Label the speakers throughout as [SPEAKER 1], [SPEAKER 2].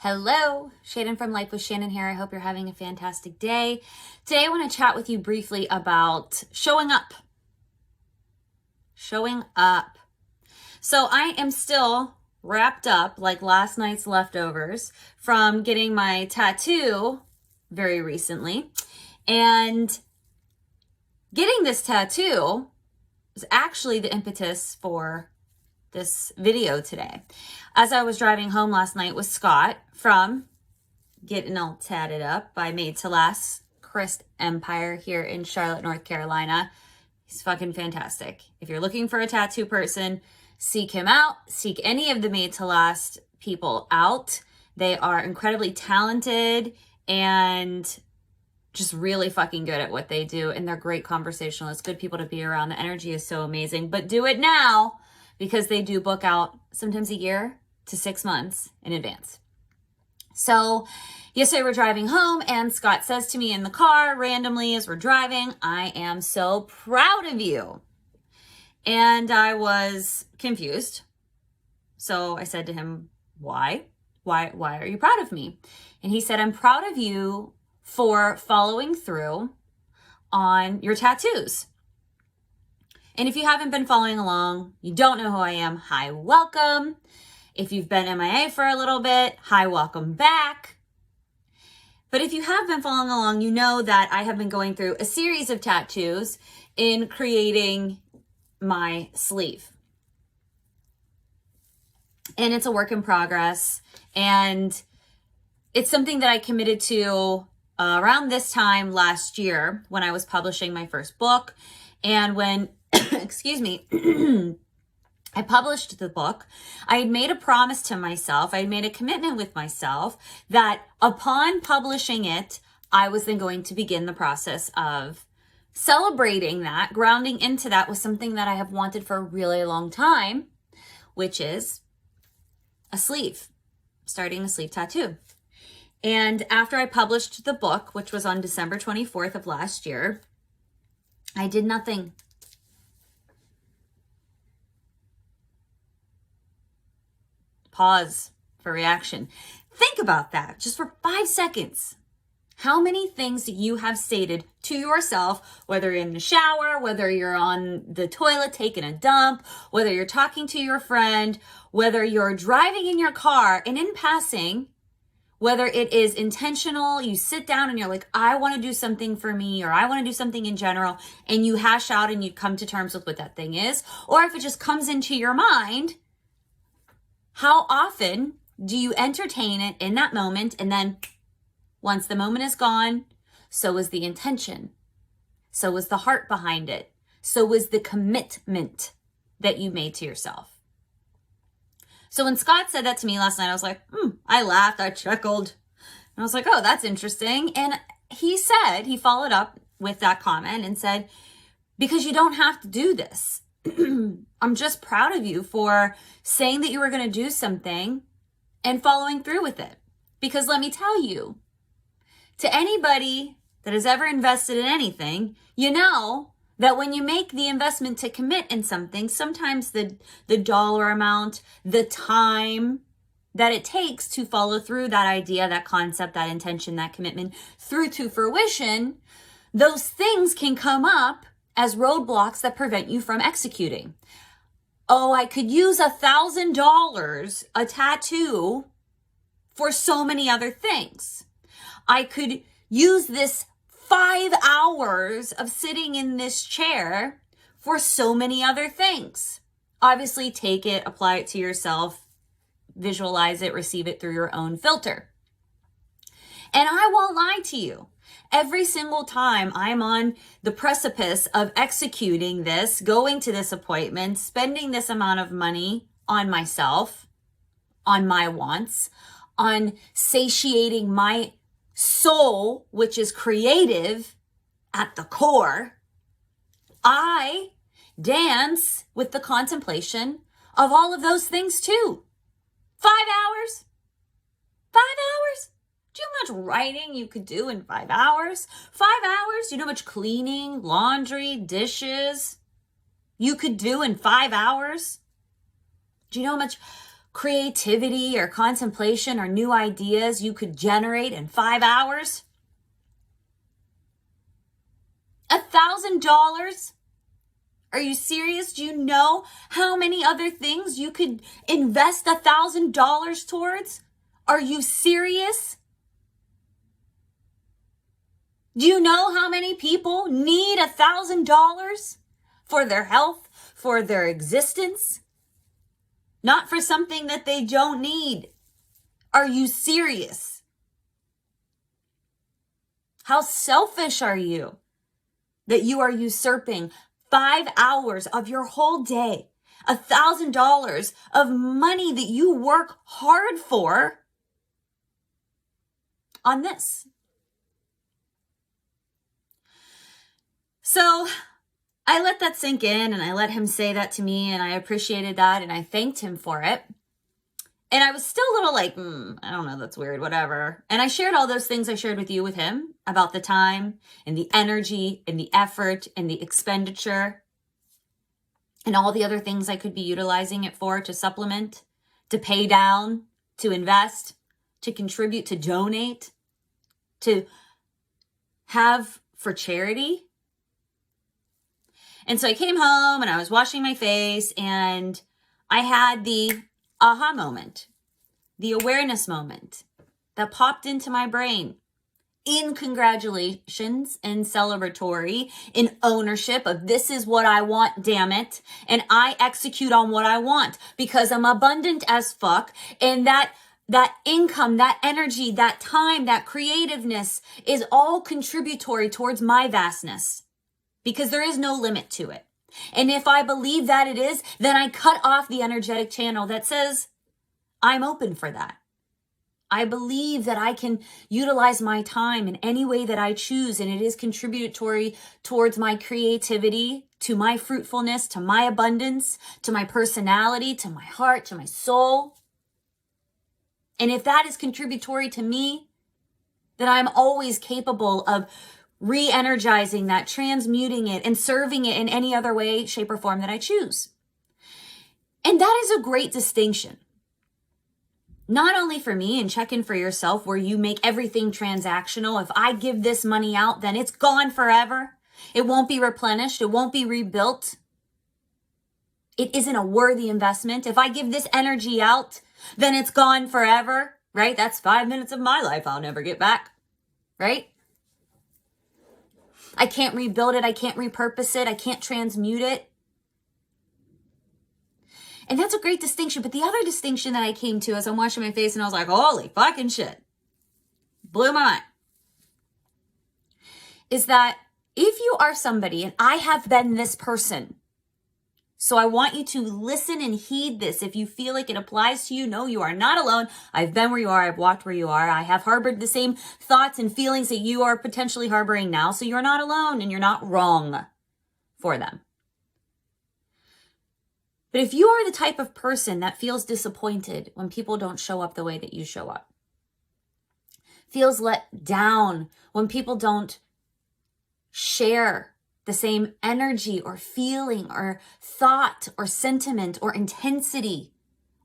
[SPEAKER 1] Hello, Shannon from Life with Shannon here. I hope you're having a fantastic day. Today I want to chat with you briefly about showing up. Showing up. So I am still wrapped up like last night's leftovers from getting my tattoo very recently. And getting this tattoo is actually the impetus for this video today. As I was driving home last night with Scott from Getting All Tatted Up by Made to Last Crest Empire here in Charlotte, North Carolina. He's fucking fantastic. If you're looking for a tattoo person, seek him out. Seek any of the Made to Last people out. They are incredibly talented and just really fucking good at what they do. And they're great conversationalists, good people to be around. The energy is so amazing. But do it now, because they do book out sometimes a year to 6 months in advance. So yesterday we're driving home and Scott says to me in the car randomly as we're driving, "I am so proud of you." And I was confused. So I said to him, why? Why are you proud of me? And he said, "I'm proud of you for following through on your tattoos." And if you haven't been following along, you don't know who I am, hi, welcome. If you've been MIA for a little bit, hi, welcome back. But if you have been following along, you know that I have been going through a series of tattoos in creating my sleeve. And it's a work in progress. And it's something that I committed to around this time last year when I was publishing my first book. And when excuse me, I published the book, I had made a promise to myself, I had made a commitment with myself that upon publishing it, I was then going to begin the process of celebrating that, grounding into that with something that I have wanted for a really long time, which is a sleeve, starting a sleeve tattoo. And after I published the book, which was on December 24th of last year, I did nothing. Pause for reaction. Think about that just for 5 seconds. How many things you have stated to yourself, whether you're in the shower, whether you're on the toilet taking a dump, whether you're talking to your friend, whether you're driving in your car, and in passing, whether it is intentional, you sit down and you're like, I want to do something for me, or I want to do something in general, and you hash out and you come to terms with what that thing is, or if it just comes into your mind, how often do you entertain it in that moment, and then once the moment is gone, so is the intention, so is the heart behind it, so is the commitment that you made to yourself. So when Scott said that to me last night, I was like, I laughed, I chuckled. And I was like, oh, that's interesting. And he followed up with that comment and said, because you don't have to do this. I'm just proud of you for saying that you were going to do something and following through with it. Because let me tell you, to anybody that has ever invested in anything, you know that when you make the investment to commit in something, sometimes the dollar amount, the time that it takes to follow through that idea, that concept, that intention, that commitment through to fruition, those things can come up as roadblocks that prevent you from executing. Oh, I could use $1,000 a tattoo for so many other things. I could use this 5 hours of sitting in this chair for so many other things. Obviously, take it, apply it to yourself, visualize it, receive it through your own filter. And I won't lie to you. Every single time I'm on the precipice of executing this, going to this appointment, spending this amount of money on myself, on my wants, on satiating my soul, which is creative at the core, I dance with the contemplation of all of those things too. 5 hours? 5 hours? Do you know how much writing you could do in 5 hours? 5 hours? Do you know how much cleaning, laundry, dishes you could do in 5 hours? Do you know how much creativity or contemplation or new ideas you could generate in 5 hours? $1,000? Are you serious? Do you know how many other things you could invest $1,000 towards? Are you serious? Do you know how many people need $1,000 for their health, for their existence? Not for something that they don't need. Are you serious? How selfish are you that you are usurping 5 hours of your whole day, $1,000 of money that you work hard for on this? So I let that sink in, and I let him say that to me, and I appreciated that, and I thanked him for it. And I was still a little like, I don't know, that's weird, whatever. And I shared all those things I shared with you with him about the time and the energy and the effort and the expenditure and all the other things I could be utilizing it for, to supplement, to pay down, to invest, to contribute, to donate, to have for charity. And so I came home and I was washing my face, and I had the aha moment, the awareness moment that popped into my brain in congratulations and celebratory, in ownership of this is what I want, damn it. And I execute on what I want because I'm abundant as fuck. And that income, that energy, that time, that creativeness is all contributory towards my vastness, because there is no limit to it. And if I believe that it is, then I cut off the energetic channel that says, I'm open for that. I believe that I can utilize my time in any way that I choose, and it is contributory towards my creativity, to my fruitfulness, to my abundance, to my personality, to my heart, to my soul. And if that is contributory to me, then I'm always capable of re-energizing that, transmuting it, and serving it in any other way, shape, or form that I choose. And that is a great distinction. Not only for me, and check in for yourself, where you make everything transactional. If I give this money out, then it's gone forever. It won't be replenished. It won't be rebuilt. It isn't a worthy investment. If I give this energy out, then it's gone forever, right? That's 5 minutes of my life I'll never get back, right? I can't rebuild it. I can't repurpose it. I can't transmute it. And that's a great distinction. But the other distinction that I came to as I'm washing my face, and I was like, holy fucking shit, blew my mind, is that if you are somebody, and I have been this person, so I want you to listen and heed this. If you feel like it applies to you, no, you are not alone. I've been where you are. I've walked where you are. I have harbored the same thoughts and feelings that you are potentially harboring now. So you're not alone, and you're not wrong for them. But if you are the type of person that feels disappointed when people don't show up the way that you show up, feels let down when people don't share the same energy or feeling or thought or sentiment or intensity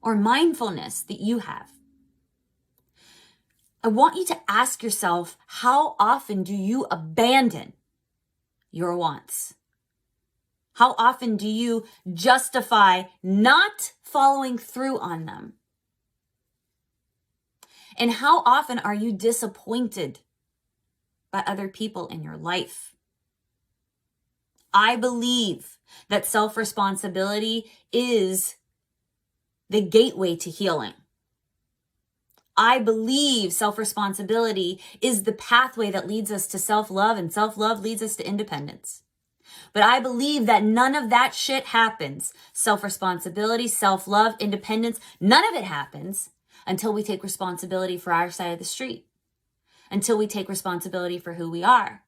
[SPEAKER 1] or mindfulness that you have, I want you to ask yourself, how often do you abandon your wants? How often do you justify not following through on them? And how often are you disappointed by other people in your life? I believe that self-responsibility is the gateway to healing. I believe self-responsibility is the pathway that leads us to self-love, and self-love leads us to independence. But I believe that none of that shit happens. Self-responsibility, self-love, independence, none of it happens until we take responsibility for our side of the street, until we take responsibility for who we are.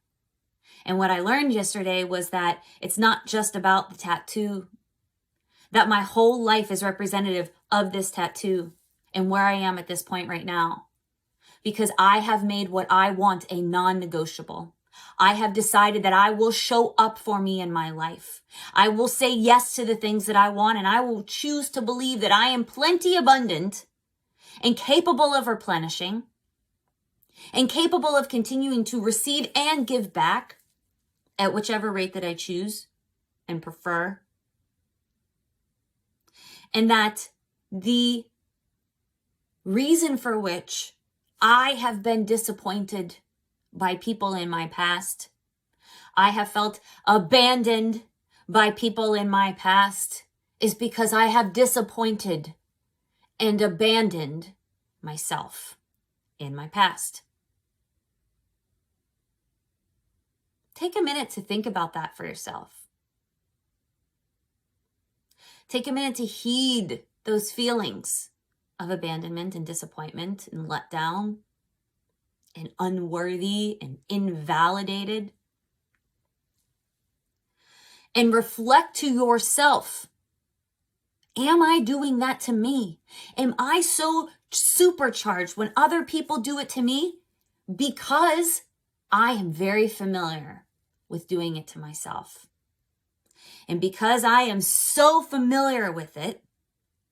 [SPEAKER 1] And what I learned yesterday was that it's not just about the tattoo, that my whole life is representative of this tattoo and where I am at this point right now. Because I have made what I want a non-negotiable. I have decided that I will show up for me in my life. I will say yes to the things that I want, and I will choose to believe that I am plenty abundant and capable of replenishing and capable of continuing to receive and give back at whichever rate that I choose and prefer. And that the reason for which I have been disappointed by people in my past, I have felt abandoned by people in my past, is because I have disappointed and abandoned myself in my past. Take a minute to think about that for yourself. Take a minute to heed those feelings of abandonment and disappointment and let down and unworthy and invalidated. And reflect to yourself, am I doing that to me? Am I so supercharged when other people do it to me? Because I am very familiar with doing it to myself. And because I am so familiar with it,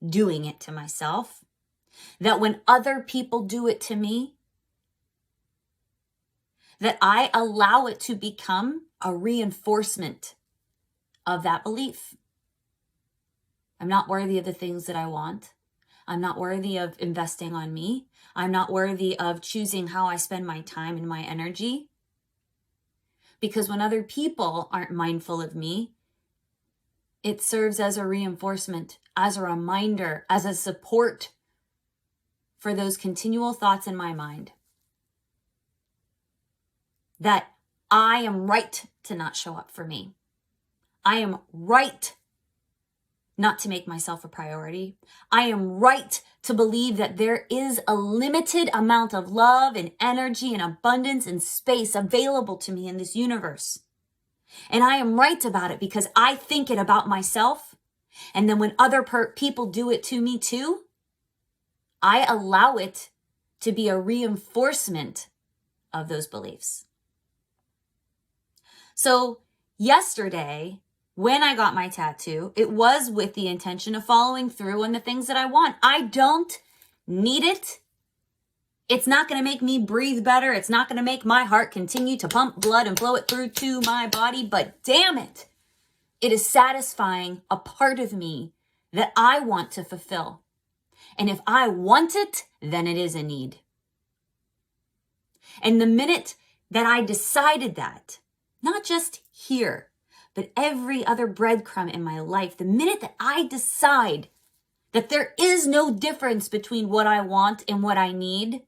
[SPEAKER 1] doing it to myself, that when other people do it to me, that I allow it to become a reinforcement of that belief. I'm not worthy of the things that I want. I'm not worthy of investing on me. I'm not worthy of choosing how I spend my time and my energy. Because when other people aren't mindful of me, it serves as a reinforcement, as a reminder, as a support for those continual thoughts in my mind that I am right to not show up for me. I am right not to make myself a priority. I am right to believe that there is a limited amount of love and energy and abundance and space available to me in this universe. And I am right about it because I think it about myself. And then when other people do it to me too, I allow it to be a reinforcement of those beliefs. So yesterday, when I got my tattoo, it was with the intention of following through on the things that I want. I don't need it. It's not going to make me breathe better. It's not going to make my heart continue to pump blood and flow it through to my body. But damn it, it is satisfying a part of me that I want to fulfill. And if I want it, then it is a need. And the minute that I decided that, not just here, but every other breadcrumb in my life, the minute that I decide that there is no difference between what I want and what I need,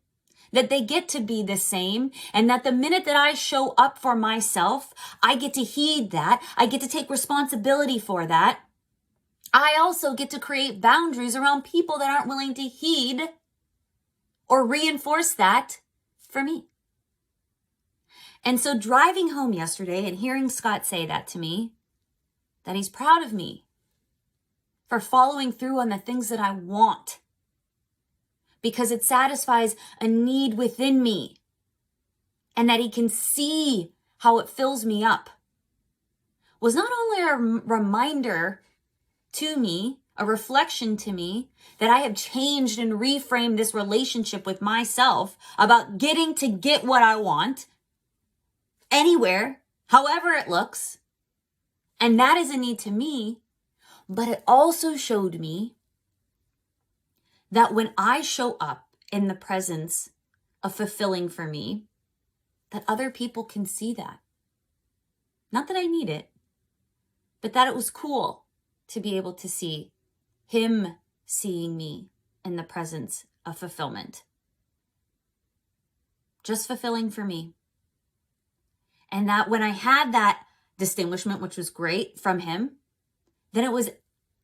[SPEAKER 1] that they get to be the same, and that the minute that I show up for myself, I get to heed that, I get to take responsibility for that. I also get to create boundaries around people that aren't willing to heed or reinforce that for me. And so driving home yesterday and hearing Scott say that to me, that he's proud of me for following through on the things that I want because it satisfies a need within me and that he can see how it fills me up, was not only a reminder to me, a reflection to me that I have changed and reframed this relationship with myself about getting to get what I want anywhere, however it looks. And that is a need to me, but it also showed me that when I show up in the presence of fulfilling for me, that other people can see that. Not that I need it, but that it was cool to be able to see him seeing me in the presence of fulfillment. Just fulfilling for me. And that when I had that distinguishment, which was great from him, then it was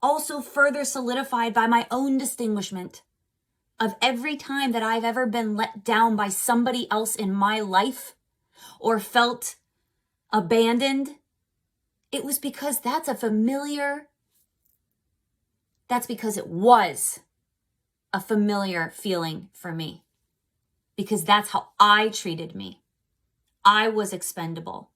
[SPEAKER 1] also further solidified by my own distinguishment of every time that I've ever been let down by somebody else in my life or felt abandoned. It was because that's because it was a familiar feeling for me, because that's how I treated me. I was expendable.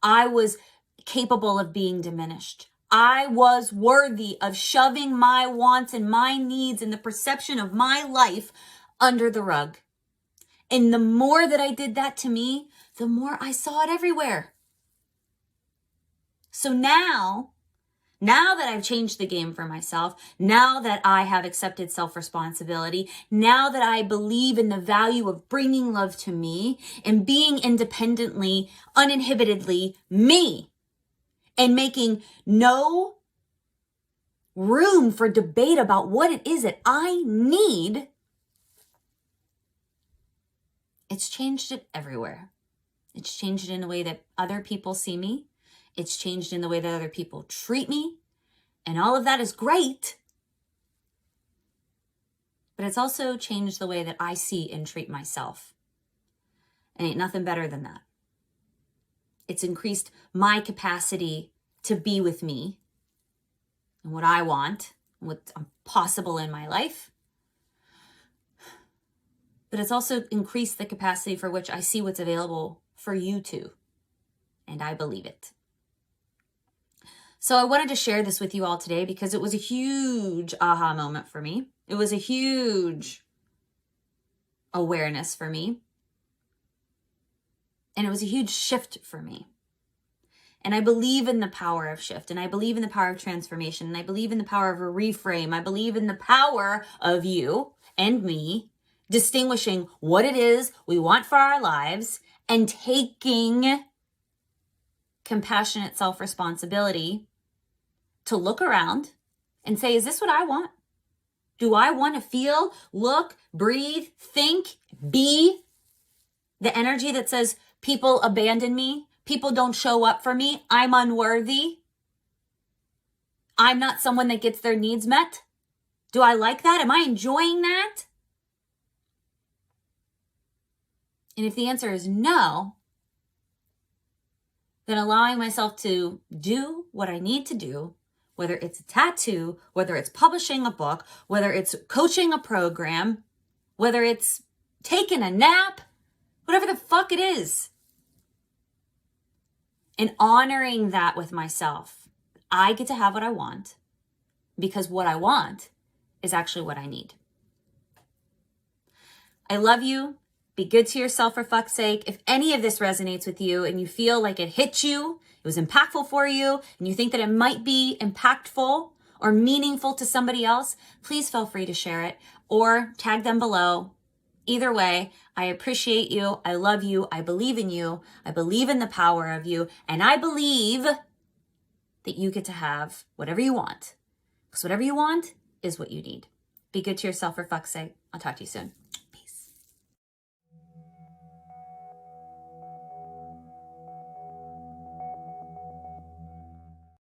[SPEAKER 1] I was capable of being diminished. I was worthy of shoving my wants and my needs and the perception of my life under the rug. And the more that I did that to me, the more I saw it everywhere. So now that I've changed the game for myself, now that I have accepted self-responsibility, now that I believe in the value of bringing love to me and being independently, uninhibitedly me, and making no room for debate about what it is that I need, it's changed it everywhere. It's changed it in the way that other people see me. It's changed in the way that other people treat me. And all of that is great. But it's also changed the way that I see and treat myself. And ain't nothing better than that. It's increased my capacity to be with me and what I want, and what's possible in my life. But it's also increased the capacity for which I see what's available for you too. And I believe it. So I wanted to share this with you all today because it was a huge aha moment for me. It was a huge awareness for me. And it was a huge shift for me. And I believe in the power of shift. And I believe in the power of transformation. And I believe in the power of a reframe. I believe in the power of you and me distinguishing what it is we want for our lives and taking compassionate self-responsibility to look around and say, is this what I want? Do I want to feel, look, breathe, think, be the energy that says people abandon me, people don't show up for me, I'm unworthy, I'm not someone that gets their needs met? Do I like that? Am I enjoying that? And if the answer is no, then allowing myself to do what I need to do, whether it's a tattoo, whether it's publishing a book, whether it's coaching a program, whether it's taking a nap, whatever the fuck it is. And honoring that with myself. I get to have what I want because what I want is actually what I need. I love you. Be good to yourself for fuck's sake. If any of this resonates with you and you feel like it hit you, it was impactful for you, and you think that it might be impactful or meaningful to somebody else, please feel free to share it or tag them below. Either way, I appreciate you. I love you. I believe in you. I believe in the power of you. And I believe that you get to have whatever you want. Because whatever you want is what you need. Be good to yourself for fuck's sake. I'll talk to you soon.